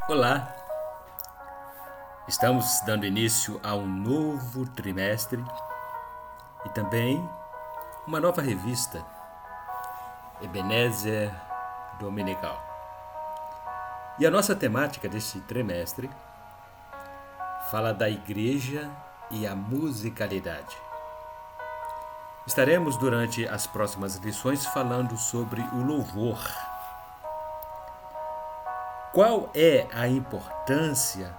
Olá, estamos dando início a um novo trimestre e também uma nova revista, Ebenezer Dominical. E a nossa temática deste trimestre fala da igreja e a musicalidade. Estaremos durante as próximas lições falando sobre o louvor. Qual é a importância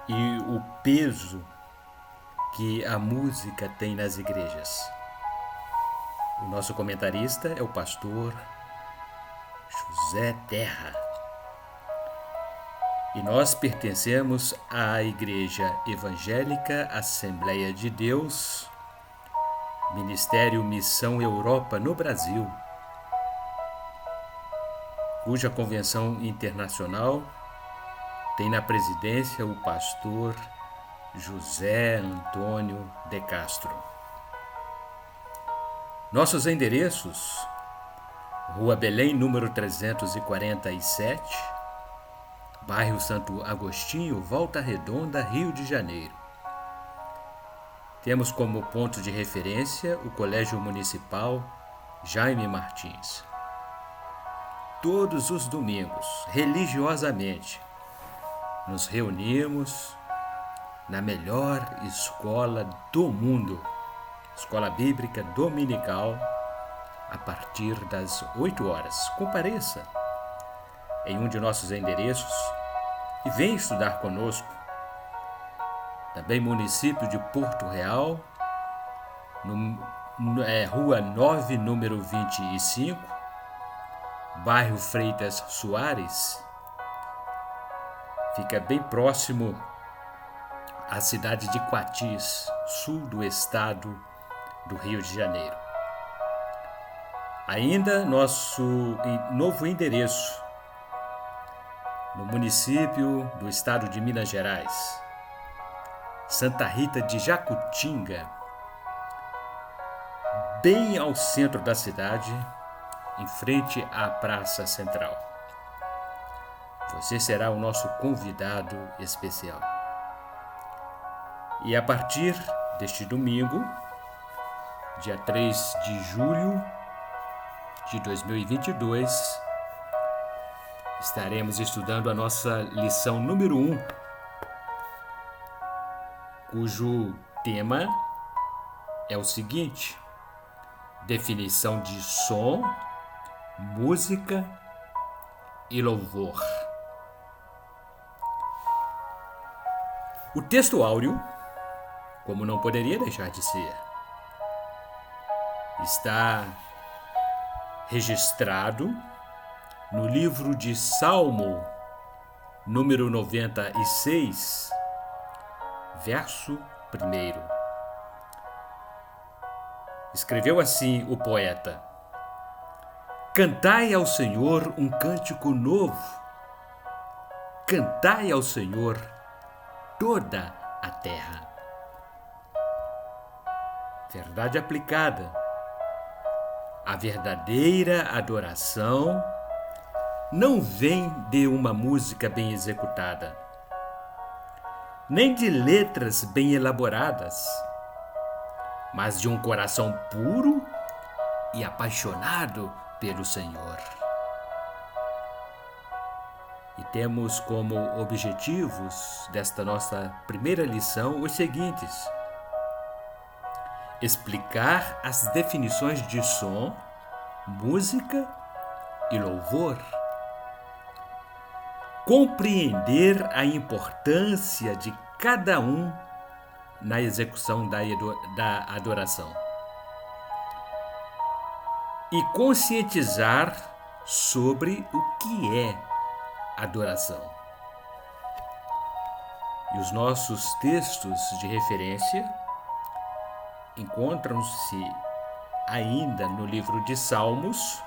e o peso que a música tem nas igrejas? O nosso comentarista é o pastor José Terra. E nós pertencemos à Igreja Evangélica Assembleia de Deus, Ministério Missão Europa no Brasil, cuja convenção internacional tem na presidência o pastor José Antônio de Castro. Nossos endereços: Rua Belém, número 347, bairro Santo Agostinho, Volta Redonda, Rio de Janeiro. Temos como ponto de referência o Colégio Municipal Jaime Martins. Todos os domingos, religiosamente, nos reunimos na melhor escola do mundo, Escola Bíblica Dominical, a partir das 8 horas. Compareça em um de nossos endereços e venha estudar conosco. Também município de Porto Real, Rua 9, número 25, bairro Freitas Soares, fica bem próximo à cidade de Quatis, sul do estado do Rio de Janeiro. Ainda nosso novo endereço no município do estado de Minas Gerais, Santa Rita de Jacutinga, bem ao centro da cidade, em frente à Praça Central. Você será o nosso convidado especial. E a partir deste domingo, dia 3 de julho de 2022, estaremos estudando a nossa lição número 1, cujo tema é o seguinte: definição de som, música e louvor. O texto áureo, como não poderia deixar de ser, está registrado no livro de Salmo, número 96, verso 1. Escreveu assim o poeta: cantai ao Senhor um cântico novo, cantai ao Senhor toda a terra. Verdade aplicada. A verdadeira adoração não vem de uma música bem executada, nem de letras bem elaboradas, mas de um coração puro e apaixonado pelo Senhor. E temos como objetivos desta nossa primeira lição os seguintes: explicar as definições de som, música e louvor, compreender a importância de cada um na execução da adoração e conscientizar sobre o que é adoração. E os nossos textos de referência encontram-se ainda no livro de Salmos,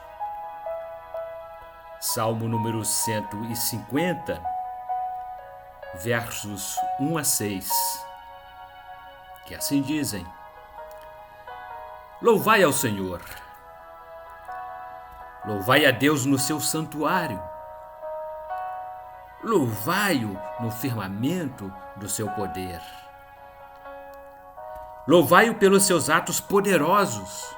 Salmo número 150, versos 1 a 6, que assim dizem: louvai ao Senhor, louvai a Deus no seu santuário, Louvai-o no firmamento do seu poder. Louvai-o pelos seus atos poderosos.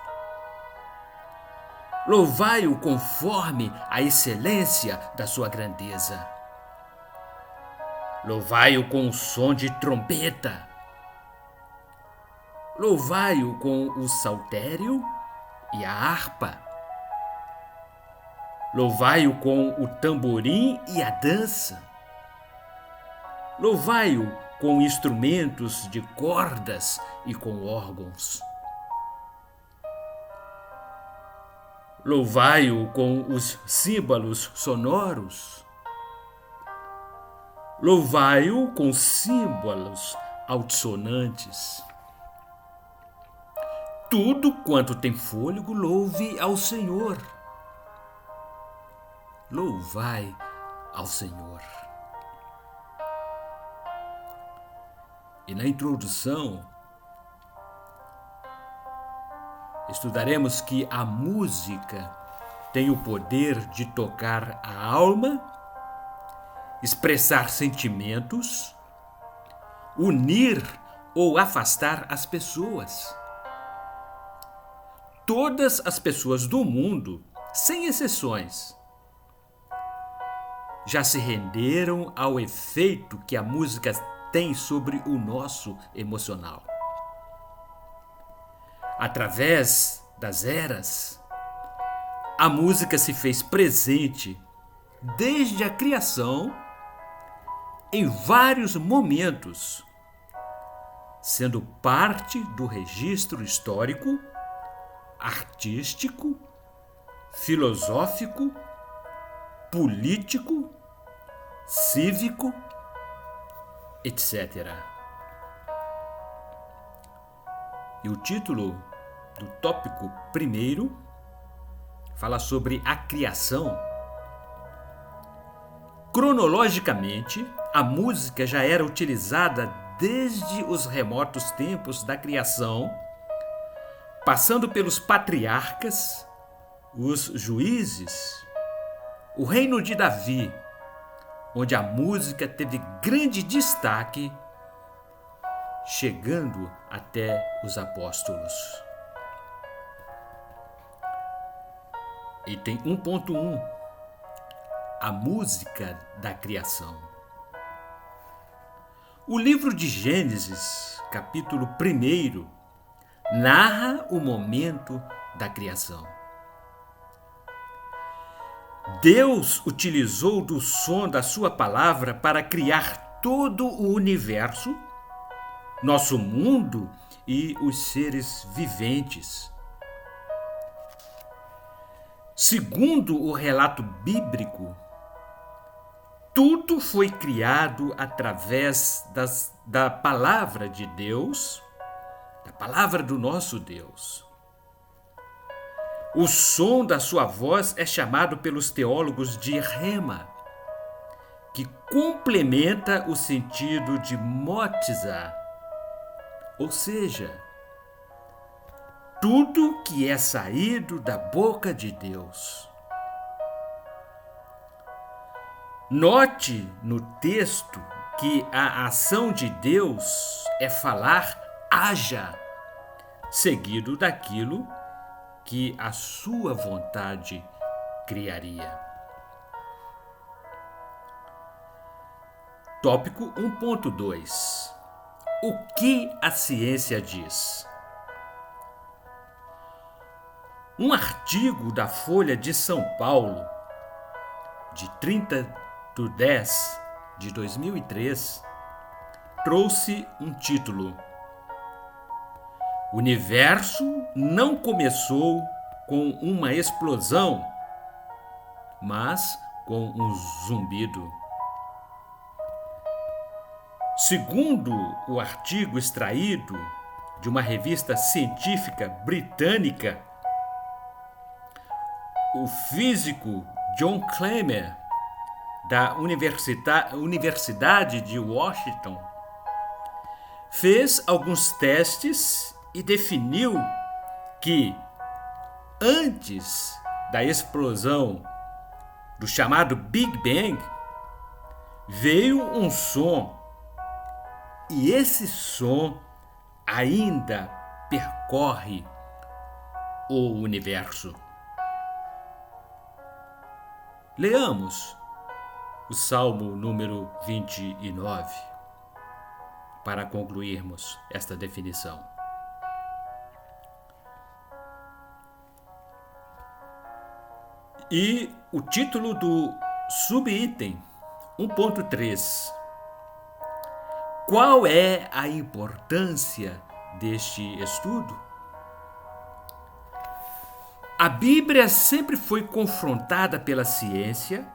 Louvai-o conforme a excelência da sua grandeza. Louvai-o com o som de trombeta. Louvai-o com o saltério e a harpa. Louvai-o com o tamborim e a dança. Louvai-o com instrumentos de cordas e com órgãos. Louvai-o com os símbolos sonoros. Louvai-o com símbolos altissonantes. Tudo quanto tem fôlego, louve ao Senhor. Louvai ao Senhor. E na introdução, estudaremos que a música tem o poder de tocar a alma, expressar sentimentos, unir ou afastar as pessoas. Todas as pessoas do mundo, sem exceções, já se renderam ao efeito que a música tem sobre o nosso emocional. Através das eras, a música se fez presente desde a criação em vários momentos, sendo parte do registro histórico, artístico, filosófico, político, cívico, etc. E o título do tópico primeiro fala sobre a criação. Cronologicamente, a música já era utilizada desde os remotos tempos da criação, passando pelos patriarcas, os juízes, o reino de Davi, onde a música teve grande destaque, chegando até os apóstolos. Item 1.1. A música da criação. O livro de Gênesis, capítulo 1, narra o momento da criação. Deus utilizou do som da sua palavra para criar todo o universo, nosso mundo e os seres viventes. Segundo o relato bíblico, tudo foi criado através da palavra de Deus, da palavra do nosso Deus. O som da sua voz é chamado pelos teólogos de rema, que complementa o sentido de motzá, ou seja, tudo que é saído da boca de Deus. Note no texto que a ação de Deus é falar haja, seguido daquilo que a sua vontade criaria. Tópico 1.2. O que a ciência diz? Um artigo da Folha de São Paulo, de 30/10 de 2003, trouxe um título: O universo não começou com uma explosão, mas com um zumbido. Segundo o artigo extraído de uma revista científica britânica, o físico John Clemmer, da Universidade de Washington, fez alguns testes e definiu que, antes da explosão do chamado Big Bang, veio um som, e esse som ainda percorre o universo. Leamos o Salmo número 29 para concluirmos esta definição. E o título do subitem 1.3: qual é a importância deste estudo? A Bíblia sempre foi confrontada pela ciência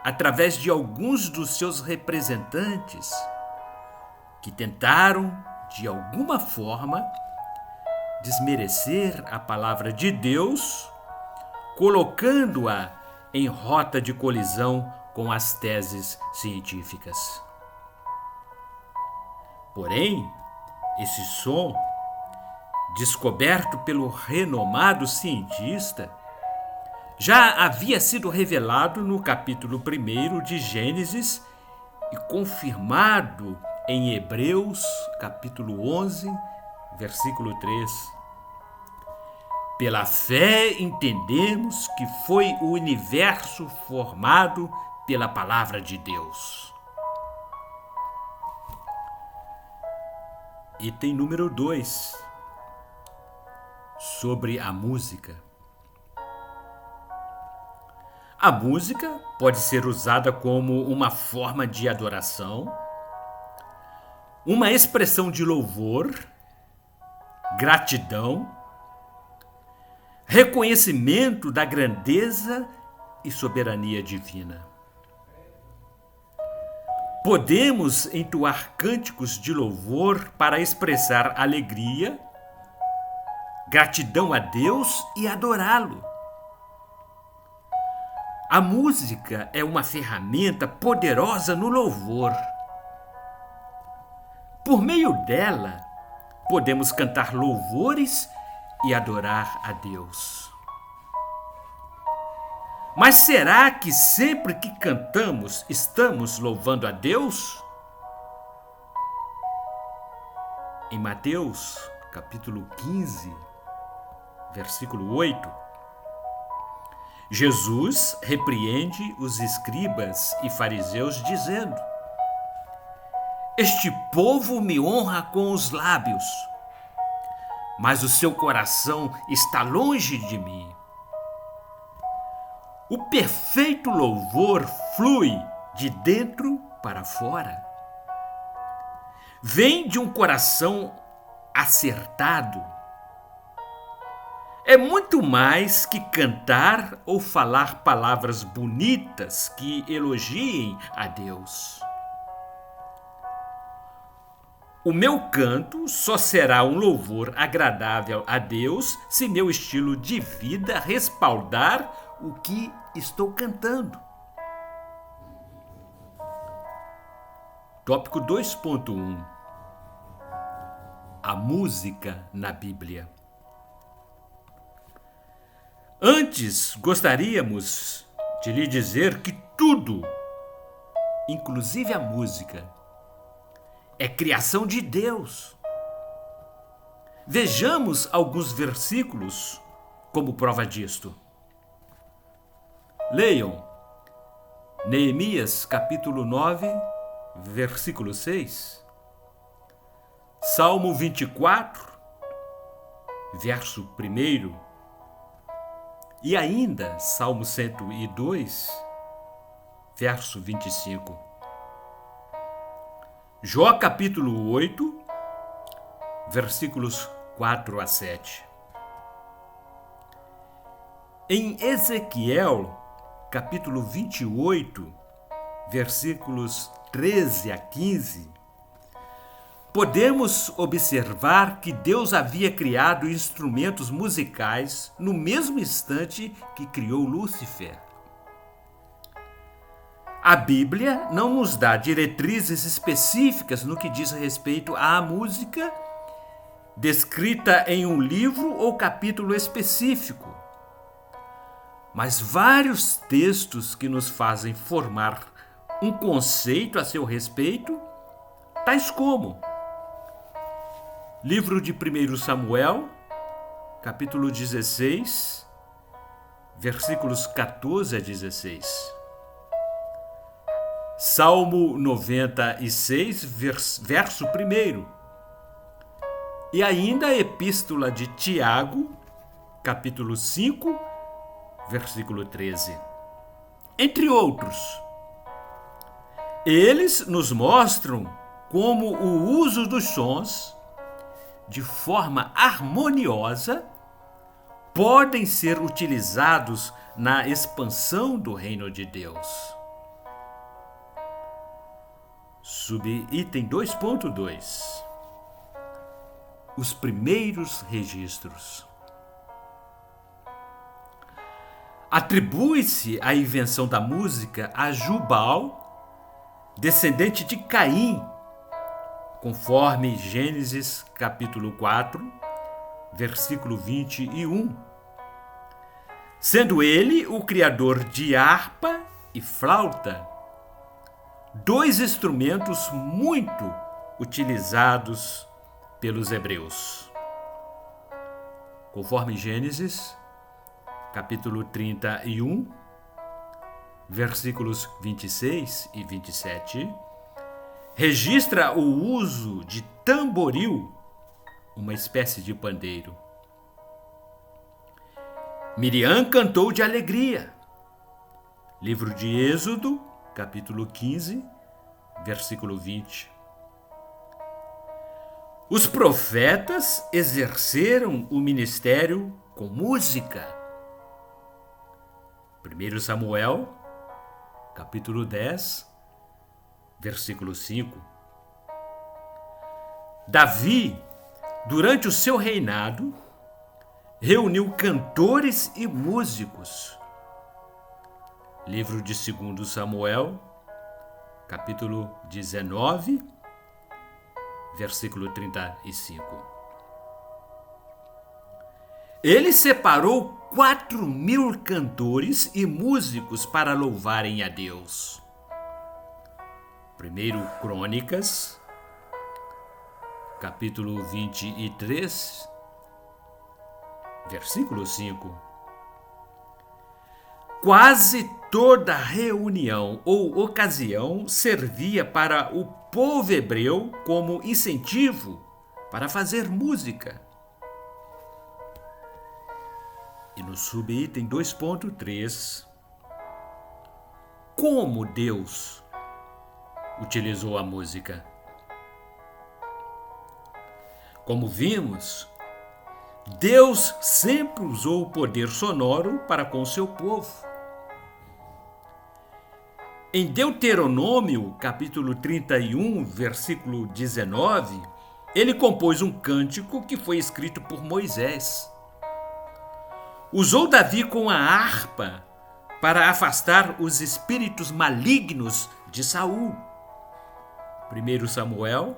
através de alguns dos seus representantes que tentaram, de alguma forma, desmerecer a palavra de Deus, colocando-a em rota de colisão com as teses científicas. Porém, esse som, descoberto pelo renomado cientista, já havia sido revelado no capítulo 1 de Gênesis e confirmado em Hebreus, capítulo 11, versículo 3. Pela fé entendemos que foi o universo formado pela palavra de Deus. Item número 2, sobre a música. A música pode ser usada como uma forma de adoração, uma expressão de louvor, gratidão, reconhecimento da grandeza e soberania divina. Podemos entoar cânticos de louvor para expressar alegria, gratidão a Deus e adorá-lo. A música é uma ferramenta poderosa no louvor. Por meio dela, podemos cantar louvores e adorar a Deus. Mas será que sempre que cantamos estamos louvando a Deus? Em Mateus, capítulo 15, versículo 8, Jesus repreende os escribas e fariseus dizendo: este povo me honra com os lábios, mas o seu coração está longe de mim. O perfeito louvor flui de dentro para fora. Vem de um coração acertado. É muito mais que cantar ou falar palavras bonitas que elogiem a Deus. O meu canto só será um louvor agradável a Deus se meu estilo de vida respaldar o que estou cantando. Tópico 2.1: a música na Bíblia. Antes, gostaríamos de lhe dizer que tudo, inclusive a música, é criação de Deus. Vejamos alguns versículos como prova disto. Leiam Neemias capítulo 9, versículo 6, Salmo 24, verso 1, e ainda Salmo 102, verso 25. Jó capítulo 8, versículos 4 a 7. Em Ezequiel capítulo 28, versículos 13 a 15, podemos observar que Deus havia criado instrumentos musicais no mesmo instante que criou Lúcifer. A Bíblia não nos dá diretrizes específicas no que diz respeito à música descrita em um livro ou capítulo específico, mas vários textos que nos fazem formar um conceito a seu respeito, tais como livro de 1 Samuel, capítulo 16, versículos 14 a 16. Salmo 96, verso 1. E ainda a Epístola de Tiago, capítulo 5, versículo 13. Entre outros. Eles nos mostram como o uso dos sons, de forma harmoniosa, podem ser utilizados na expansão do reino de Deus. Subitem 2.2. Os primeiros registros. Atribui-se a invenção da música a Jubal, descendente de Caim, conforme Gênesis capítulo 4, versículo 21, sendo ele o criador de harpa e flauta, dois instrumentos muito utilizados pelos hebreus. Conforme Gênesis capítulo 31, versículos 26 e 27, registra o uso de tamboril, uma espécie de pandeiro. Miriam cantou de alegria. Livro de Êxodo, capítulo 15, versículo 20. Os profetas exerceram o ministério com música. 1 Samuel, capítulo 10, versículo 5. Davi, durante o seu reinado, reuniu cantores e músicos. Livro de 2 Samuel, capítulo 19, versículo 35. Ele separou 4.000 cantores e músicos para louvarem a Deus. 1 Crônicas, capítulo 23, versículo 5. Quase toda reunião ou ocasião servia para o povo hebreu como incentivo para fazer música. E no subitem 2.3, como Deus utilizou a música? Como vimos, Deus sempre usou o poder sonoro para com seu povo. Em Deuteronômio, capítulo 31, versículo 19, ele compôs um cântico que foi escrito por Moisés. Usou Davi com a harpa para afastar os espíritos malignos de Saul. 1 Samuel,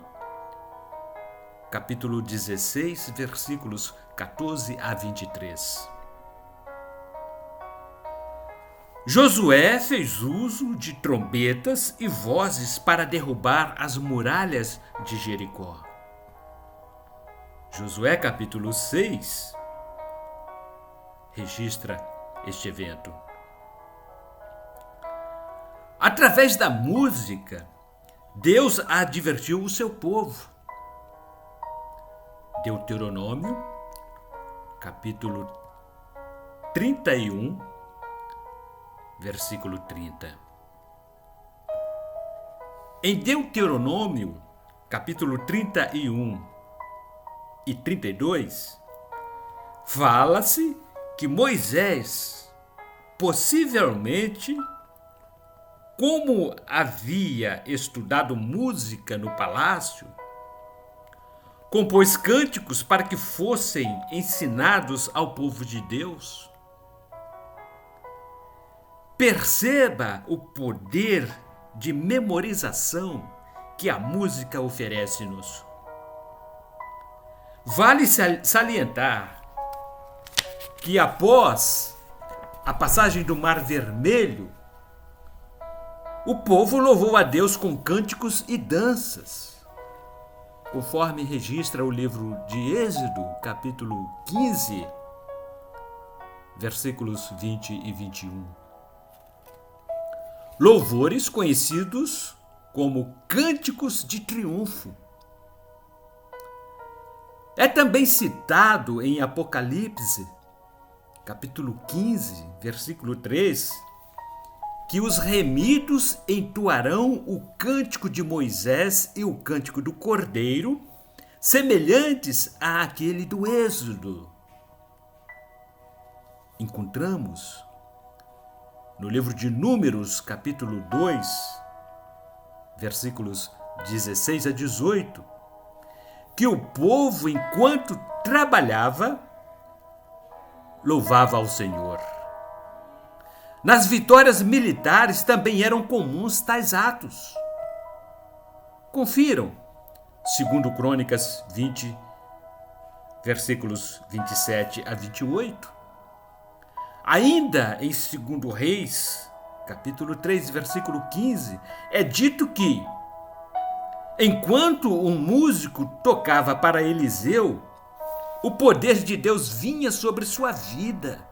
capítulo 16, versículos 14 a 23. Josué fez uso de trombetas e vozes para derrubar as muralhas de Jericó. Josué, capítulo 6, registra este evento. Através da música, Deus advertiu o seu povo. Deuteronômio, capítulo 31, versículo 30. Em Deuteronômio, capítulo 31 e 32, fala-se que Moisés, possivelmente, como havia estudado música no palácio, compôs cânticos para que fossem ensinados ao povo de Deus. Perceba o poder de memorização que a música oferece-nos. Vale salientar que após a passagem do Mar Vermelho, O povo louvou a Deus com cânticos e danças, conforme registra o livro de Êxodo, capítulo 15, versículos 20 e 21. Louvores conhecidos como cânticos de triunfo. É também citado em Apocalipse, capítulo 15, versículo 3, que os remidos entoarão o cântico de Moisés e o cântico do Cordeiro, semelhantes àquele do Êxodo. Encontramos no livro de Números, capítulo 2, versículos 16 a 18, que o povo, enquanto trabalhava, louvava ao Senhor. Nas vitórias militares também eram comuns tais atos. Confiram, segundo Crônicas 20, versículos 27 a 28. Ainda em 2 Reis, capítulo 3, versículo 15, é dito que, enquanto um músico tocava para Eliseu, o poder de Deus vinha sobre sua vida.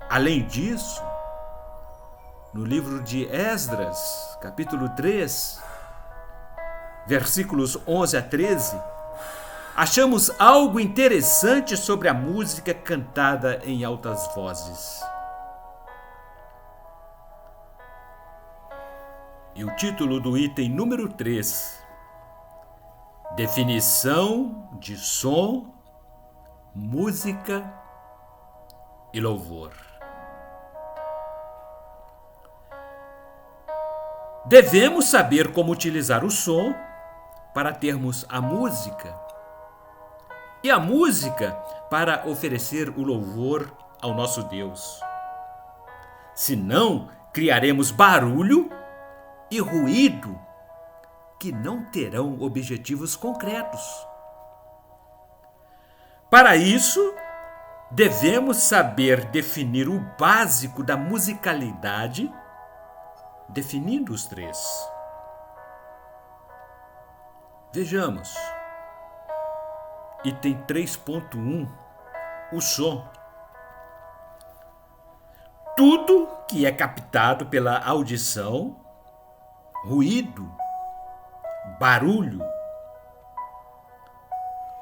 Além disso, no livro de Esdras, capítulo 3, versículos 11 a 13, achamos algo interessante sobre a música cantada em altas vozes. E o título do item número 3, definição de som, música e louvor. Devemos saber como utilizar o som para termos a música, e a música para oferecer o louvor ao nosso Deus. Senão, criaremos barulho e ruído que não terão objetivos concretos. Para isso, devemos saber definir o básico da musicalidade, definindo os três. Vejamos. Item 3.1, o som. Tudo que é captado pela audição, ruído, barulho.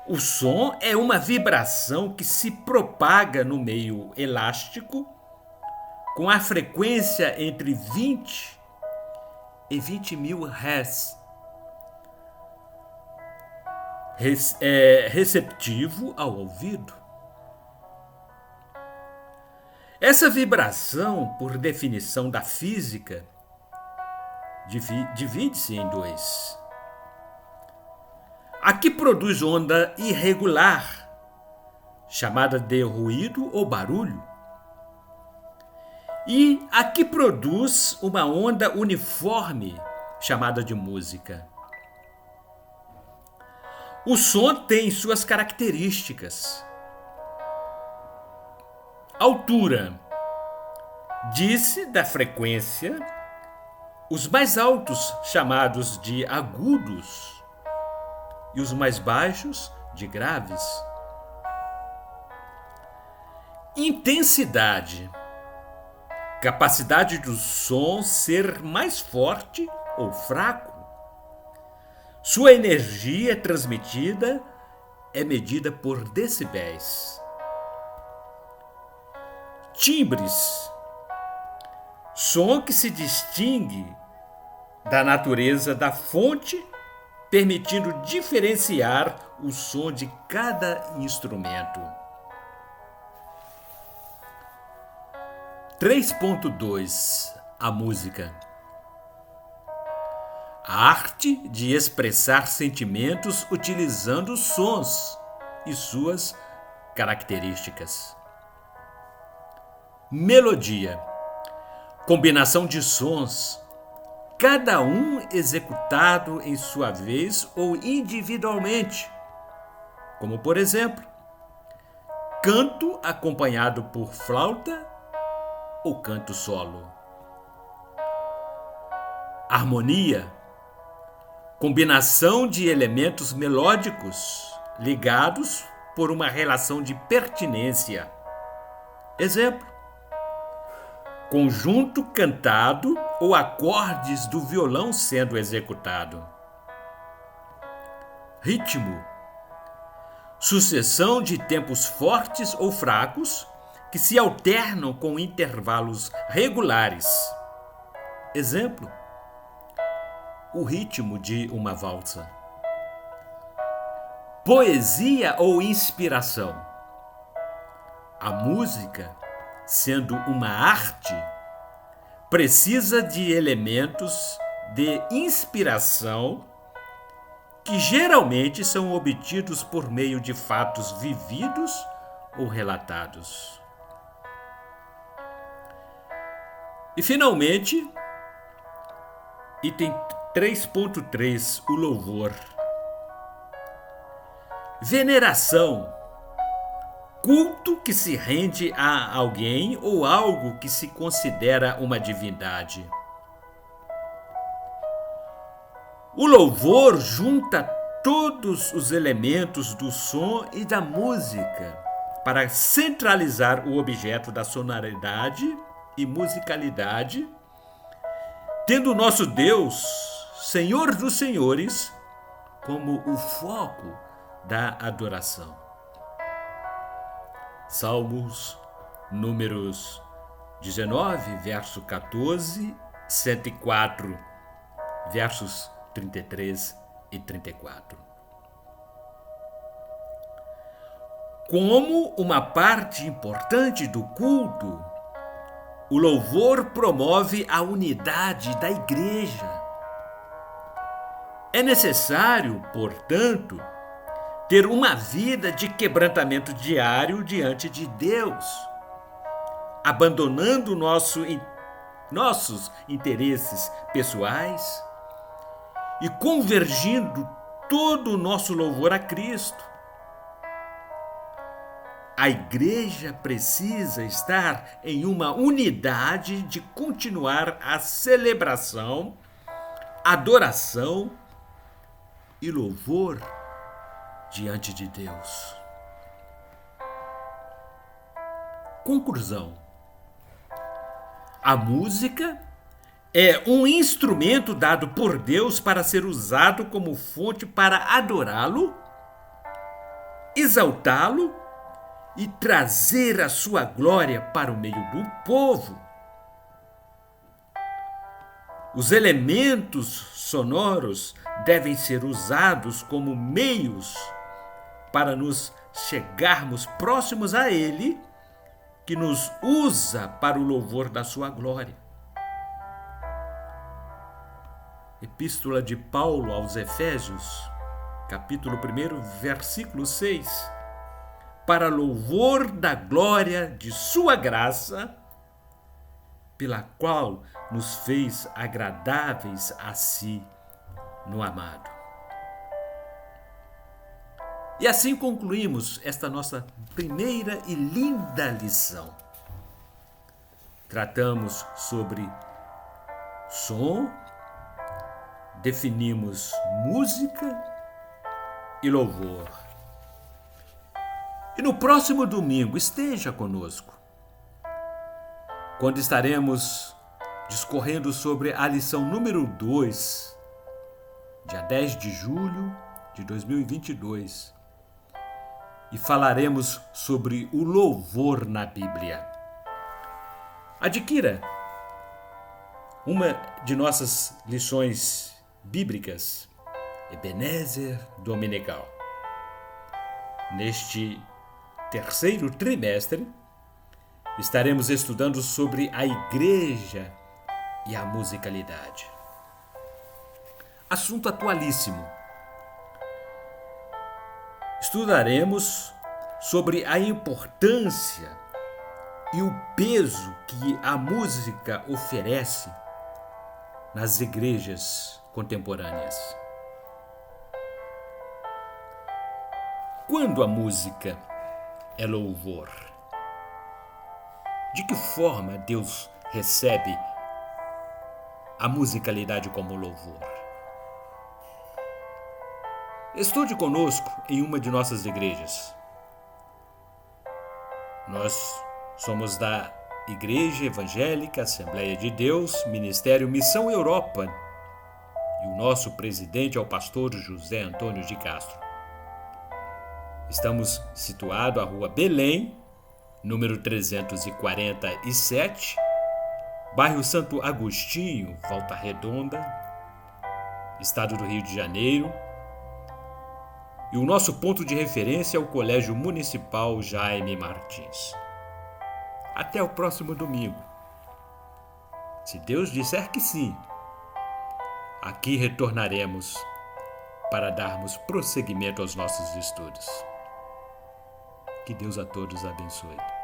O som é uma vibração que se propaga no meio elástico com a frequência entre 20 e 20 mil Hz. Receptivo ao ouvido. Essa vibração, por definição da física, divide-se em dois. A que produz onda irregular, chamada de ruído ou barulho, e a que produz uma onda uniforme, chamada de música. O som tem suas características. Altura. Diz-se da frequência, os mais altos chamados de agudos e os mais baixos de graves. Intensidade. Capacidade do som ser mais forte ou fraco. Sua energia transmitida é medida por decibéis. Timbres. Som que se distingue da natureza da fonte, permitindo diferenciar o som de cada instrumento. 3.2 A música. A arte de expressar sentimentos utilizando sons e suas características. Melodia. Combinação de sons, cada um executado em sua vez ou individualmente, como por exemplo, canto acompanhado por flauta ou canto solo. harmonia, combinação de elementos melódicos ligados por uma relação de pertinência. Exemplo: conjunto cantado ou acordes do violão sendo executado. Ritmo: sucessão de tempos fortes ou fracos que se alternam com intervalos regulares. Exemplo: o ritmo de uma valsa. Poesia ou inspiração: a música, sendo uma arte, precisa de elementos de inspiração que geralmente são obtidos por meio de fatos vividos ou relatados. E, finalmente, item 3.3, o louvor. Veneração: culto que se rende a alguém ou algo que se considera uma divindade. O louvor junta todos os elementos do som e da música para centralizar o objeto da sonoridade e musicalidade, tendo nosso Deus, Senhor dos Senhores, como o foco da adoração. Salmos, números 19, verso 14, 104, versos 33 e 34. Como uma parte importante do culto, o louvor promove a unidade da igreja. É necessário, portanto, ter uma vida de quebrantamento diário diante de Deus, abandonando nossos interesses pessoais e convergindo todo o nosso louvor a Cristo. A igreja precisa estar em uma unidade de continuar a celebração, adoração e louvor diante de Deus. Conclusão: a música é um instrumento dado por Deus para ser usado como fonte para adorá-lo, exaltá-lo e trazer a sua glória para o meio do povo. Os elementos sonoros devem ser usados como meios para nos chegarmos próximos a Ele, que nos usa para o louvor da sua glória. Epístola de Paulo aos Efésios, capítulo 1, versículo 6. Para louvor da glória de sua graça, pela qual nos fez agradáveis a si no amado. E assim concluímos esta nossa primeira e linda lição. Tratamos sobre som, definimos música e louvor. E no próximo domingo esteja conosco, quando estaremos discorrendo sobre a lição número 2, dia 10 de julho de 2022, e falaremos sobre o louvor na Bíblia. Adquira uma de nossas lições bíblicas, Ebenezer Dominical. Neste terceiro trimestre, estaremos estudando sobre a igreja e a musicalidade. Assunto atualíssimo. Estudaremos sobre a importância e o peso que a música oferece nas igrejas contemporâneas. Quando a música é louvor? De que forma Deus recebe a musicalidade como louvor. Estude conosco em uma de nossas igrejas. Nós somos da Igreja Evangélica Assembleia de Deus, Ministério Missão Europa, e o nosso presidente é o pastor José Antônio de Castro. Estamos situados à Rua Belém, número 347, bairro Santo Agostinho, Volta Redonda, estado do Rio de Janeiro. E o nosso ponto de referência é o Colégio Municipal Jaime Martins. Até o próximo domingo. Se Deus disser que sim, aqui retornaremos para darmos prosseguimento aos nossos estudos. Que Deus a todos abençoe.